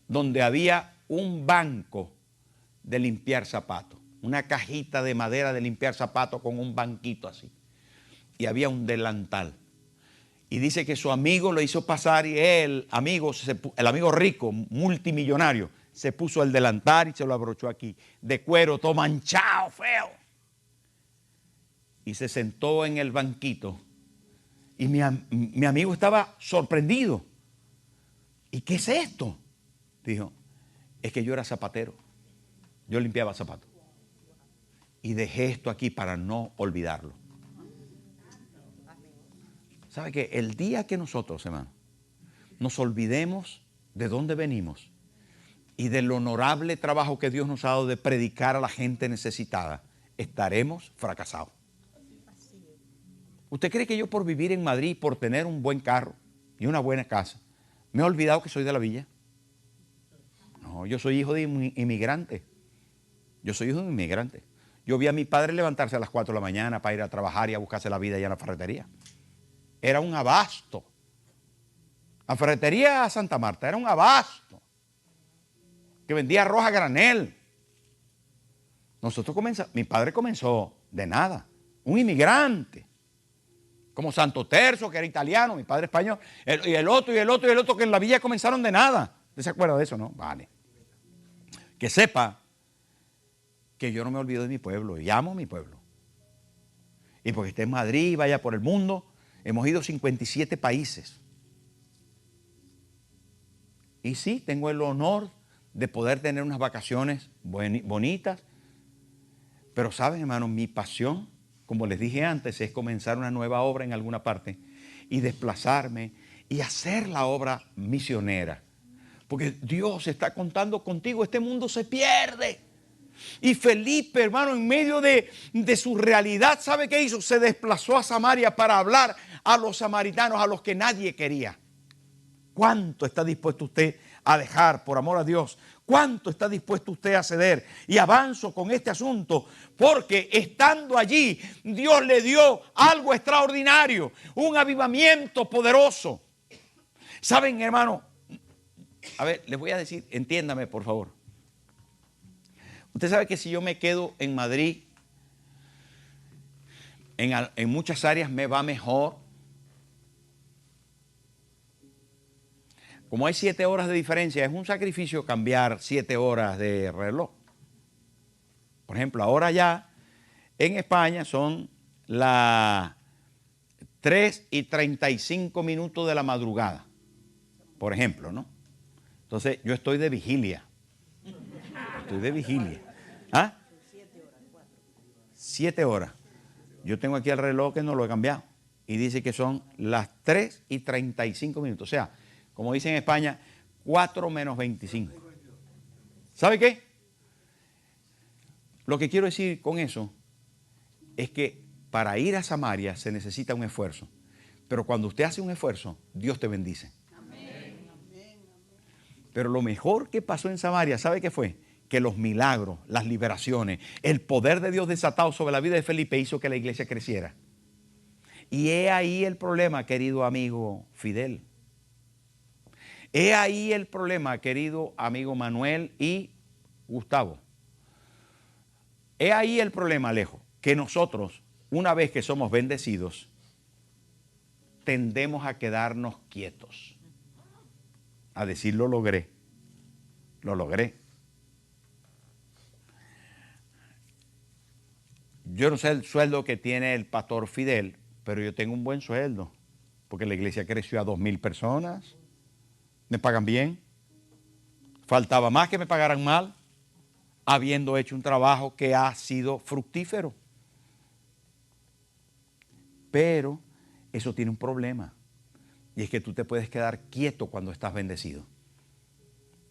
donde había un banco de limpiar zapatos, una cajita de madera de limpiar zapatos con un banquito así. Y había un delantal. Y dice que su amigo lo hizo pasar y el amigo rico, multimillonario, se puso el delantal y se lo abrochó aquí, de cuero, todo manchado, feo. Y se sentó en el banquito. Y mi amigo estaba sorprendido. ¿Y qué es esto? Dijo, es que yo era zapatero. Yo limpiaba zapatos. Y dejé esto aquí para no olvidarlo. ¿Sabe qué? El día que nosotros, hermano, nos olvidemos de dónde venimos y del honorable trabajo que Dios nos ha dado de predicar a la gente necesitada, estaremos fracasados. ¿Usted cree que yo por vivir en Madrid, por tener un buen carro y una buena casa, me he olvidado que soy de la villa? No, yo soy hijo de inmigrante. Yo soy hijo de un inmigrante. Yo vi a mi padre levantarse a las 4 de la mañana para ir a trabajar y a buscarse la vida allá en la ferretería. Era un abasto. La ferretería Santa Marta era un abasto que vendía arroz a granel. Mi padre comenzó de nada, un inmigrante, como Santo Terzo, que era italiano, mi padre español, y el otro, que en la villa comenzaron de nada. ¿Usted se acuerda de eso, no? Vale. Que sepa que yo no me olvido de mi pueblo y amo mi pueblo. Y porque esté en Madrid y vaya por el mundo, hemos ido a 57 países. Y sí, tengo el honor de poder tener unas vacaciones bonitas. Pero saben, hermano, mi pasión, como les dije antes, es comenzar una nueva obra en alguna parte y desplazarme y hacer la obra misionera. Porque Dios está contando contigo, este mundo se pierde. Y Felipe, hermano, en medio de su realidad, ¿sabe qué hizo? Se desplazó a Samaria para hablar a los samaritanos, a los que nadie quería. ¿Cuánto está dispuesto usted a dejar por amor a Dios? ¿Cuánto está dispuesto usted a ceder? Y avanzo con este asunto porque estando allí, Dios le dio algo extraordinario, un avivamiento poderoso. ¿Saben, hermano? A ver, les voy a decir, entiéndame por favor. Usted sabe que si yo me quedo en Madrid, en muchas áreas me va mejor. Como hay 7 horas de diferencia, es un sacrificio cambiar 7 horas de reloj. Por ejemplo, ahora ya en España son las 3:35 de la madrugada. Por ejemplo, ¿no? Entonces yo estoy de vigilia. Estoy de vigilia. ¿Ah? 7 horas. Yo tengo aquí el reloj que no lo he cambiado. Y dice que son las 3:35. O sea, como dicen en España, 4 menos 25. ¿Sabe qué? Lo que quiero decir con eso es que para ir a Samaria se necesita un esfuerzo. Pero cuando usted hace un esfuerzo, Dios te bendice. Amén. Pero lo mejor que pasó en Samaria, ¿sabe qué fue? Que los milagros, las liberaciones, el poder de Dios desatado sobre la vida de Felipe hizo que la iglesia creciera. Y he ahí el problema, querido amigo Fidel. He ahí el problema, querido amigo Manuel y Gustavo. He ahí el problema, Alejo, que nosotros, una vez que somos bendecidos, tendemos a quedarnos quietos. A decir, lo logré. Lo logré. Yo no sé el sueldo que tiene el pastor Fidel, pero yo tengo un buen sueldo, porque la iglesia creció a 2,000 personas. Me pagan bien. Faltaba más que me pagaran mal, habiendo hecho un trabajo que ha sido fructífero. Pero eso tiene un problema, y es que tú te puedes quedar quieto cuando estás bendecido.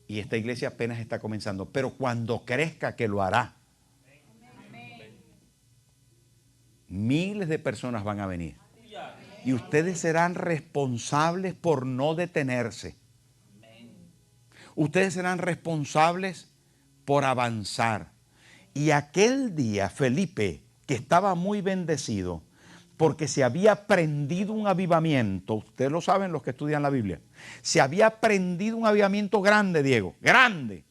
Y esta iglesia apenas está comenzando, pero cuando crezca, que lo hará. Miles de personas van a venir. Y ustedes serán responsables por no detenerse. Ustedes serán responsables por avanzar. Y aquel día Felipe, que estaba muy bendecido, porque se había prendido un avivamiento, ustedes lo saben los que estudian la Biblia, se había prendido un avivamiento grande, Diego, grande.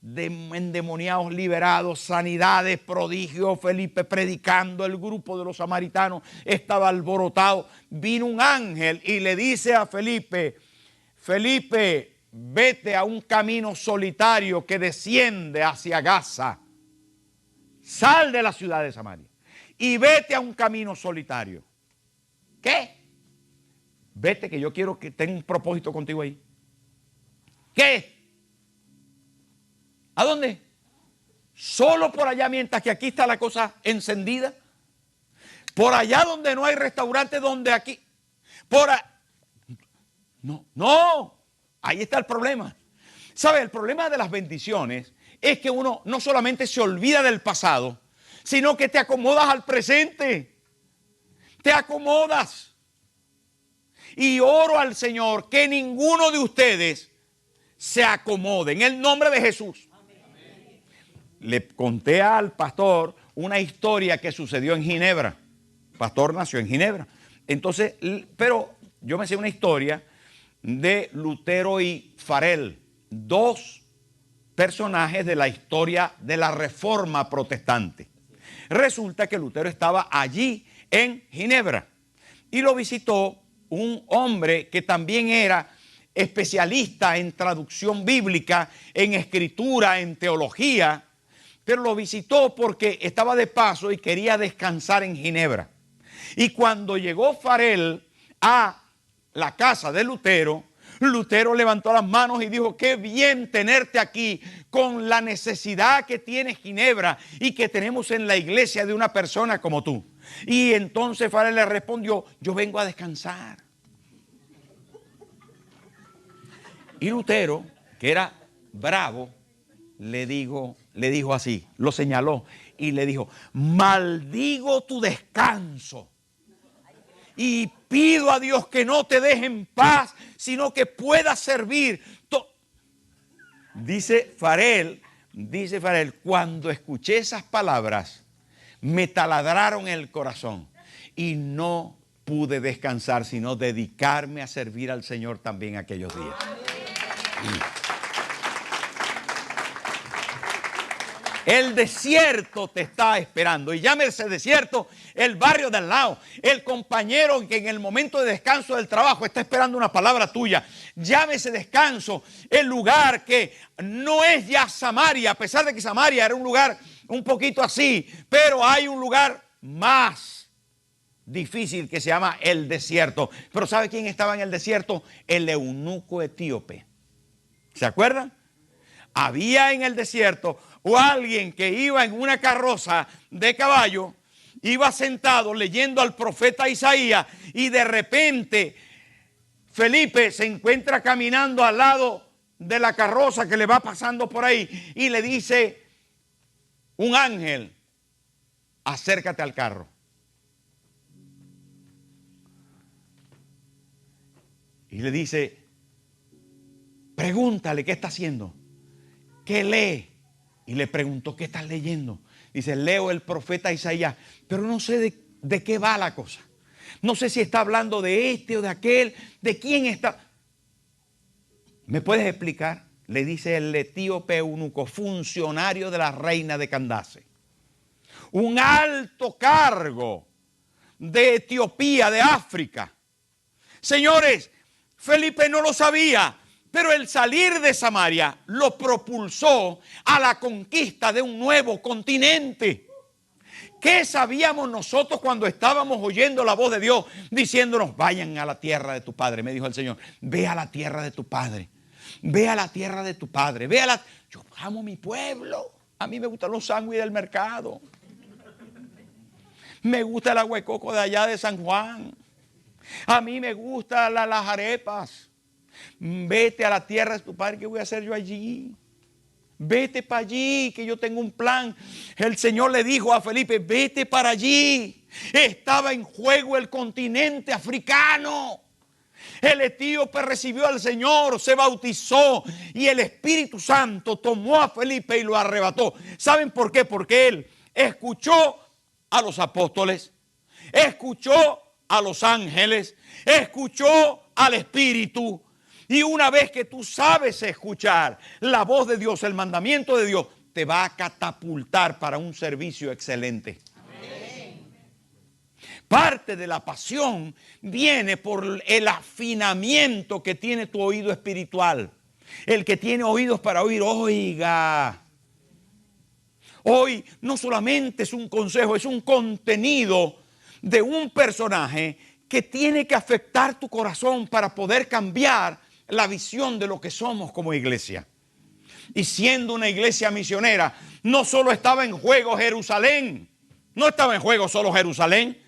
De endemoniados liberados, sanidades, prodigios, Felipe predicando, el grupo de los samaritanos estaba alborotado. Vino un ángel y le dice a Felipe, Felipe, vete a un camino solitario que desciende hacia Gaza. Sal de la ciudad de Samaria y vete a un camino solitario. ¿Qué? Vete, que yo quiero que tenga un propósito contigo ahí. ¿Qué? ¿A dónde? Solo por allá, mientras que aquí está la cosa encendida. Por allá donde no hay restaurante, donde aquí. No. Ahí está el problema. ¿Sabe? El problema de las bendiciones es que uno no solamente se olvida del pasado, sino que te acomodas al presente. Te acomodas. Y oro al Señor que ninguno de ustedes se acomode. En el nombre de Jesús. Amén. Le conté al pastor una historia que sucedió en Ginebra. El pastor nació en Ginebra. Entonces, pero yo me sé una historia de Lutero y Farel, dos personajes de la historia de la Reforma Protestante. Resulta que Lutero estaba allí en Ginebra y lo visitó un hombre que también era especialista en traducción bíblica, en escritura, en teología, pero lo visitó porque estaba de paso y quería descansar en Ginebra. Y cuando llegó Farel a la casa de Lutero, Lutero levantó las manos y dijo: qué bien tenerte aquí con la necesidad que tiene Ginebra y que tenemos en la iglesia de una persona como tú. Y entonces Farel le respondió: yo vengo a descansar. Y Lutero, que era bravo, le dijo así, lo señaló y le dijo: maldigo tu descanso y pido a Dios que no te deje en paz, sino que puedas servir. Dice Farel, cuando escuché esas palabras, me taladraron el corazón y no pude descansar, sino dedicarme a servir al Señor también aquellos días. El desierto te está esperando. Y llámese desierto el barrio de al lado, el compañero que en el momento de descanso del trabajo está esperando una palabra tuya. Llámese descanso el lugar que no es ya Samaria, a pesar de que Samaria era un lugar un poquito así, pero hay un lugar más difícil que se llama el desierto. Pero ¿sabe quién estaba en el desierto? El eunuco etíope. ¿Se acuerdan? Había en el desierto o alguien que iba en una carroza de caballo, iba sentado leyendo al profeta Isaías, y de repente Felipe se encuentra caminando al lado de la carroza que le va pasando por ahí y le dice un ángel: acércate al carro. Y le dice: pregúntale qué está haciendo, qué lee. Y le preguntó: ¿qué estás leyendo? Dice: leo el profeta Isaías, pero no sé de qué va la cosa. No sé si está hablando de este o de aquel, de quién está. ¿Me puedes explicar? Le dice el etíope eunuco, funcionario de la reina de Candace. Un alto cargo de Etiopía, de África. Señores, Felipe no lo sabía, pero el salir de Samaria lo propulsó a la conquista de un nuevo continente. ¿Qué sabíamos nosotros cuando estábamos oyendo la voz de Dios diciéndonos: vayan a la tierra de tu padre? Me dijo el Señor: ve a la tierra de tu padre. Ve a la tierra de tu padre. Yo amo mi pueblo. A mí me gustan los sándwiches del mercado. Me gusta el agua de coco de allá de San Juan. A mí me gustan las arepas. Vete a la tierra de tu padre. ¿Qué voy a hacer yo allí? Vete para allí, que yo tengo un plan. El Señor le dijo a Felipe: vete para allí. Estaba en juego el continente africano. El etíope recibió al Señor, se bautizó y el Espíritu Santo tomó a Felipe y lo arrebató. ¿Saben por qué? Porque él escuchó a los apóstoles, escuchó a los ángeles, escuchó al Espíritu. Y una vez que tú sabes escuchar la voz de Dios, el mandamiento de Dios, te va a catapultar para un servicio excelente. Amén. Parte de la pasión viene por el afinamiento que tiene tu oído espiritual. El que tiene oídos para oír, oiga. Hoy no solamente es un consejo, es un contenido de un personaje que tiene que afectar tu corazón para poder cambiar la visión de lo que somos como iglesia. Y siendo una iglesia misionera, no solo estaba en juego Jerusalén, no estaba en juego solo Jerusalén.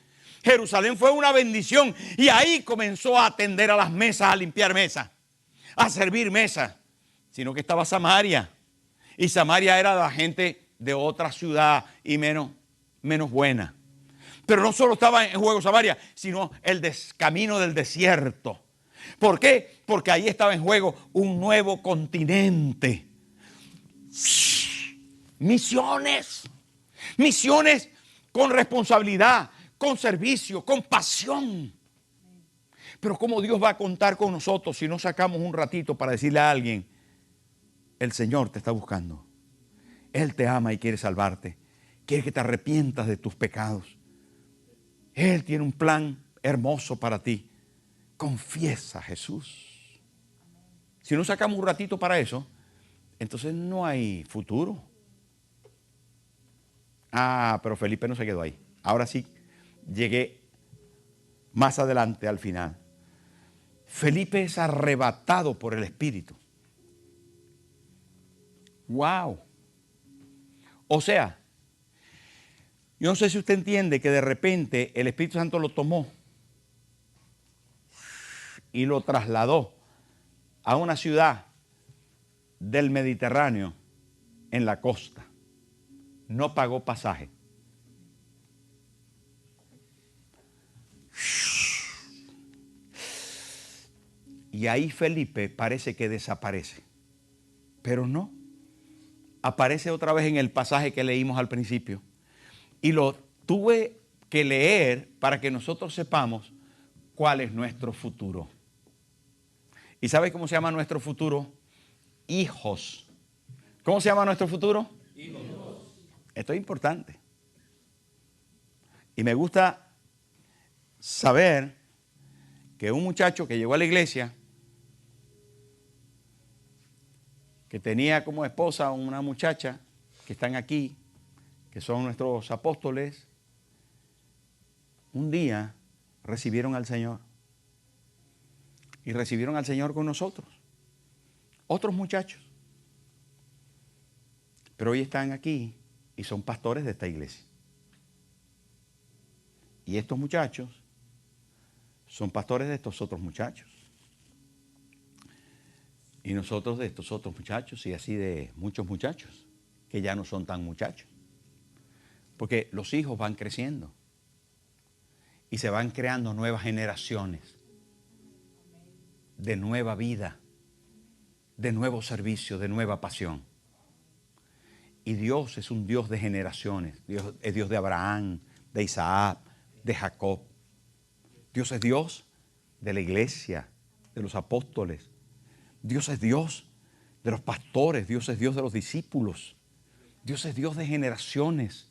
Jerusalén fue una bendición y ahí comenzó a atender a las mesas, a limpiar mesas, a servir mesas, sino que estaba Samaria. Y Samaria era de la gente de otra ciudad y menos buena. Pero no solo estaba en juego Samaria, sino el camino del desierto. ¿Por qué? Porque ahí estaba en juego un nuevo continente. Misiones. Misiones con responsabilidad, con servicio, con pasión. Pero ¿cómo Dios va a contar con nosotros si no sacamos un ratito para decirle a alguien, el Señor te está buscando? Él te ama y quiere salvarte. Quiere que te arrepientas de tus pecados. Él tiene un plan hermoso para ti. Confiesa a Jesús. Si no sacamos un ratito para eso, entonces no hay futuro. Pero Felipe no se quedó ahí. Ahora sí, llegué más adelante al final. Felipe es arrebatado por el Espíritu. ¡Wow! O sea, yo no sé si usted entiende que de repente el Espíritu Santo lo tomó y lo trasladó a una ciudad del Mediterráneo en la costa. No pagó pasaje. Y ahí Felipe parece que desaparece. Pero no. Aparece otra vez en el pasaje que leímos al principio. Y lo tuve que leer para que nosotros sepamos cuál es nuestro futuro. ¿Y sabe cómo se llama nuestro futuro? Hijos. ¿Cómo se llama nuestro futuro? Hijos. Esto es importante. Y me gusta saber que un muchacho que llegó a la iglesia, que tenía como esposa una muchacha que están aquí, que son nuestros apóstoles, un día recibieron al Señor. Y recibieron al Señor con nosotros. Otros muchachos. Pero hoy están aquí y son pastores de esta iglesia. Y estos muchachos son pastores de estos otros muchachos. Y nosotros de estos otros muchachos y así de muchos muchachos que ya no son tan muchachos. Porque los hijos van creciendo y se van creando nuevas generaciones de nueva vida, de nuevo servicio, de nueva pasión. Y Dios es un Dios de generaciones. Dios es Dios de Abraham, de Isaac, de Jacob. Dios es Dios de la iglesia, de los apóstoles. Dios es Dios de los pastores. Dios es Dios de los discípulos. Dios es Dios de generaciones.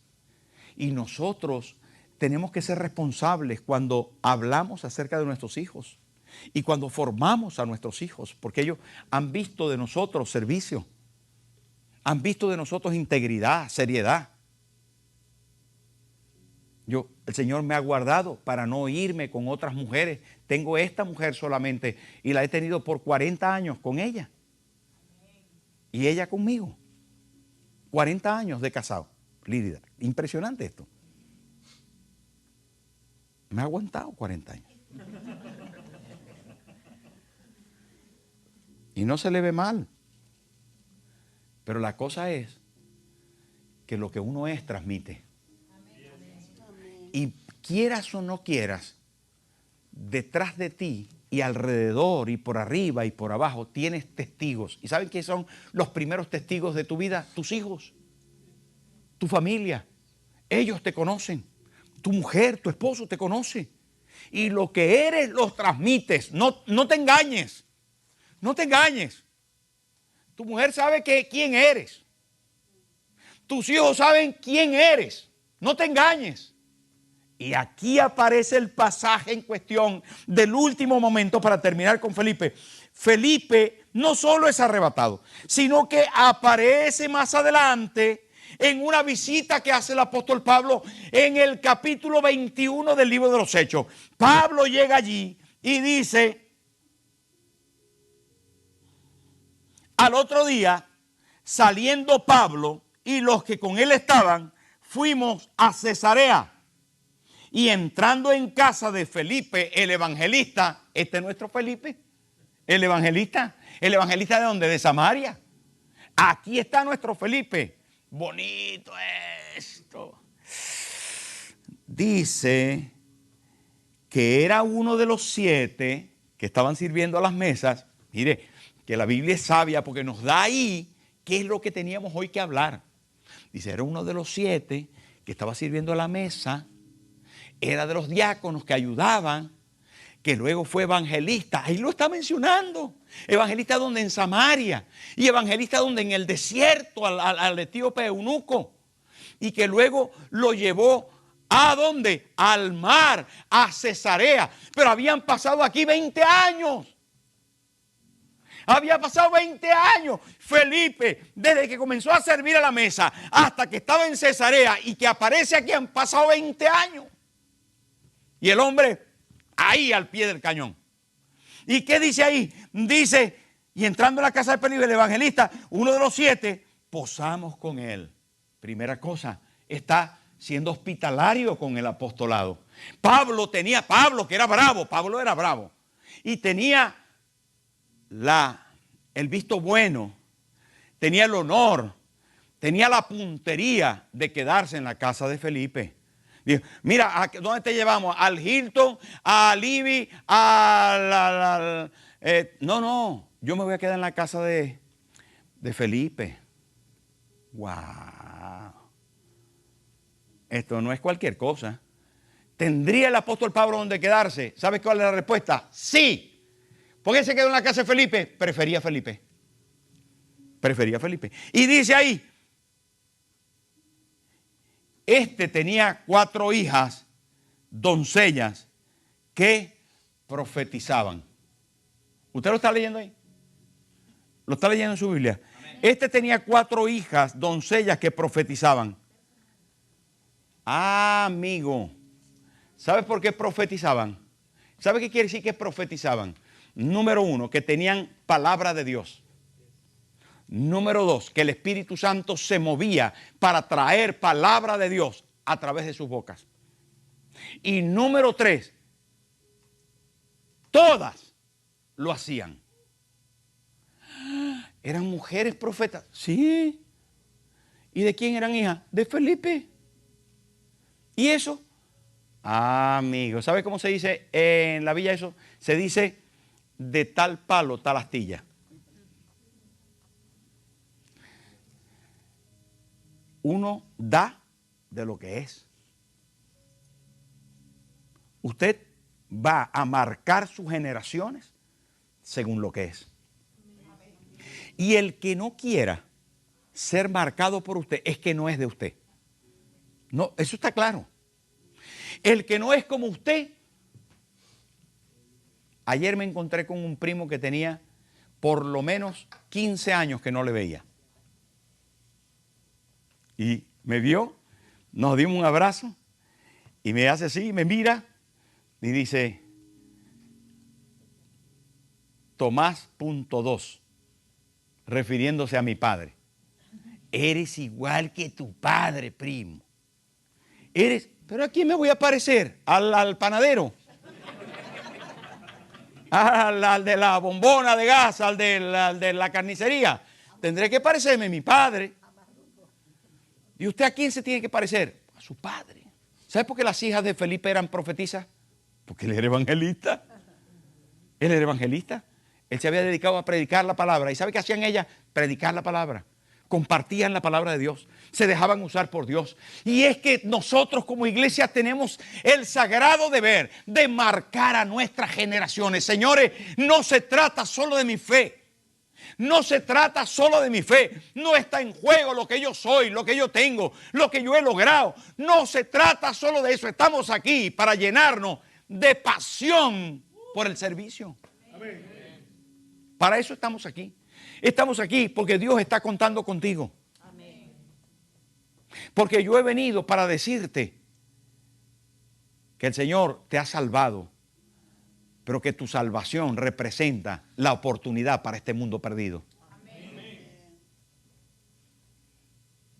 Y nosotros tenemos que ser responsables cuando hablamos acerca de nuestros hijos y cuando formamos a nuestros hijos, porque ellos han visto de nosotros servicio, han visto de nosotros integridad, seriedad. El Señor me ha guardado para no irme con otras mujeres. Tengo esta mujer solamente y la he tenido por 40 años con ella. Y ella conmigo. 40 años de casado. Líridas. Impresionante esto. Me ha aguantado 40 años. Y no se le ve mal. Pero la cosa es que lo que uno es, transmite. Y quieras o no quieras, detrás de ti y alrededor y por arriba y por abajo tienes testigos. ¿Y saben quiénes son los primeros testigos de tu vida? Tus hijos, tu familia. Ellos te conocen. Tu mujer, tu esposo te conoce. Y lo que eres los transmites. No te engañes. No te engañes. Tu mujer sabe quién eres. Tus hijos saben quién eres. No te engañes. Y aquí aparece el pasaje en cuestión del último momento para terminar con Felipe. Felipe no solo es arrebatado, sino que aparece más adelante en una visita que hace el apóstol Pablo en el capítulo 21 del libro de los Hechos. Pablo llega allí y dice: al otro día, saliendo Pablo y los que con él estaban, fuimos a Cesarea. Y entrando en casa de Felipe, el evangelista, este es nuestro Felipe, el evangelista de donde, de Samaria. Aquí está nuestro Felipe. Bonito esto. Dice que era uno de los 7 que estaban sirviendo a las mesas. Mire, que la Biblia es sabia porque nos da ahí qué es lo que teníamos hoy que hablar. Dice, era uno de los 7 que estaba sirviendo a la mesa. Era de los diáconos que ayudaban, que luego fue evangelista. Ahí lo está mencionando. Evangelista donde, en Samaria. Y evangelista donde, en el desierto, al etíope eunuco. Y que luego lo llevó ¿a dónde? Al mar, a Cesarea. Pero habían pasado aquí 20 años. Había pasado 20 años. Felipe, desde que comenzó a servir a la mesa hasta que estaba en Cesarea y que aparece aquí, han pasado 20 años. Y el hombre ahí al pie del cañón. ¿Y qué dice ahí? Dice, y entrando en la casa de Felipe, el evangelista, uno de los 7, posamos con él. Primera cosa, está siendo hospitalario con el apostolado. Pablo que era bravo, Pablo era bravo. Y tenía el visto bueno, tenía el honor, tenía la puntería de quedarse en la casa de Felipe. Dijo, mira, ¿dónde te llevamos? ¿Al Hilton? ¿A Libby? No, yo me voy a quedar en la casa de Felipe. ¡Wow! Esto no es cualquier cosa. ¿Tendría el apóstol Pablo donde quedarse? ¿Sabes cuál es la respuesta? Sí. ¿Por qué se quedó en la casa de Felipe? Prefería a Felipe. Y dice ahí, este tenía 4 hijas, doncellas, que profetizaban. ¿Usted lo está leyendo ahí? ¿Lo está leyendo en su Biblia? Amén. Este tenía 4 hijas, doncellas, que profetizaban. Ah, amigo. ¿Sabe por qué profetizaban? ¿Sabe qué quiere decir que profetizaban? Número 1, que tenían palabra de Dios. Número 2, que el Espíritu Santo se movía para traer palabra de Dios a través de sus bocas. Y número 3, todas lo hacían. ¿Eran mujeres profetas? Sí. ¿Y de quién eran hijas? De Felipe. ¿Y eso? Ah, amigo, ¿sabe cómo se dice en la villa eso? Se dice de tal palo, tal astilla. Uno da de lo que es. Usted va a marcar sus generaciones según lo que es. Y el que no quiera ser marcado por usted es que no es de usted. No, eso está claro. El que no es como usted. Ayer me encontré con un primo que tenía por lo menos 15 años que no le veía. Y me vio, nos dimos un abrazo y me hace así, me mira y dice, Tomás.2, refiriéndose a mi padre. Eres igual que tu padre, primo. ¿Pero a quién me voy a parecer? ¿Al panadero? ¿Al de la bombona de gas? ¿Al de la carnicería? Tendré que parecerme a mi padre. ¿Y usted a quién se tiene que parecer? A su padre. ¿Sabe por qué las hijas de Felipe eran profetisas? Porque él era evangelista. Él era evangelista. Él se había dedicado a predicar la palabra. ¿Y sabe qué hacían ellas? Predicar la palabra. Compartían la palabra de Dios. Se dejaban usar por Dios. Y es que nosotros como iglesia tenemos el sagrado deber de marcar a nuestras generaciones. Señores, no se trata solo de mi fe. No se trata solo de mi fe. No está en juego lo que yo soy, lo que yo tengo, lo que yo he logrado. No se trata solo de eso. Estamos aquí para llenarnos de pasión por el servicio. Amén. Para eso estamos aquí. Estamos aquí porque Dios está contando contigo. Amén. Porque yo he venido para decirte que el Señor te ha salvado, pero que tu salvación representa la oportunidad para este mundo perdido. Amén.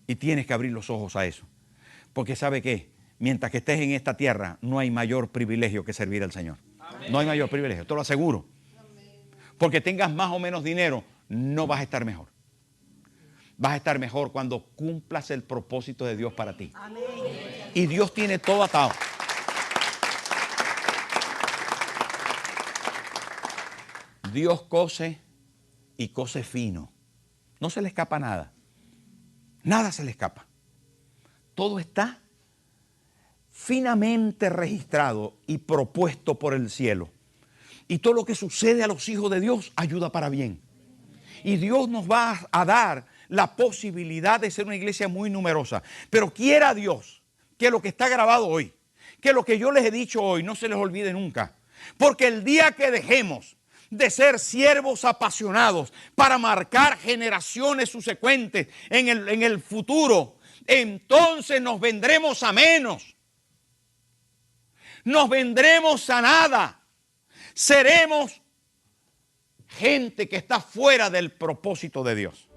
Y tienes que abrir los ojos a eso. Porque ¿sabe qué? Mientras que estés en esta tierra, no hay mayor privilegio que servir al Señor. Amén. No hay mayor privilegio, te lo aseguro. Porque tengas más o menos dinero, no vas a estar mejor. Vas a estar mejor cuando cumplas el propósito de Dios para ti. Amén. Y Dios tiene todo atado. Dios cose y cose fino. No se le escapa nada. Nada se le escapa. Todo está finamente registrado y propuesto por el cielo. Y todo lo que sucede a los hijos de Dios ayuda para bien. Y Dios nos va a dar la posibilidad de ser una iglesia muy numerosa. Pero quiera Dios que lo que está grabado hoy, que lo que yo les he dicho hoy no se les olvide nunca. Porque el día que dejemos de ser siervos apasionados para marcar generaciones subsecuentes en el futuro, entonces nos vendremos a menos. Nos vendremos a nada. Seremos gente que está fuera del propósito de Dios.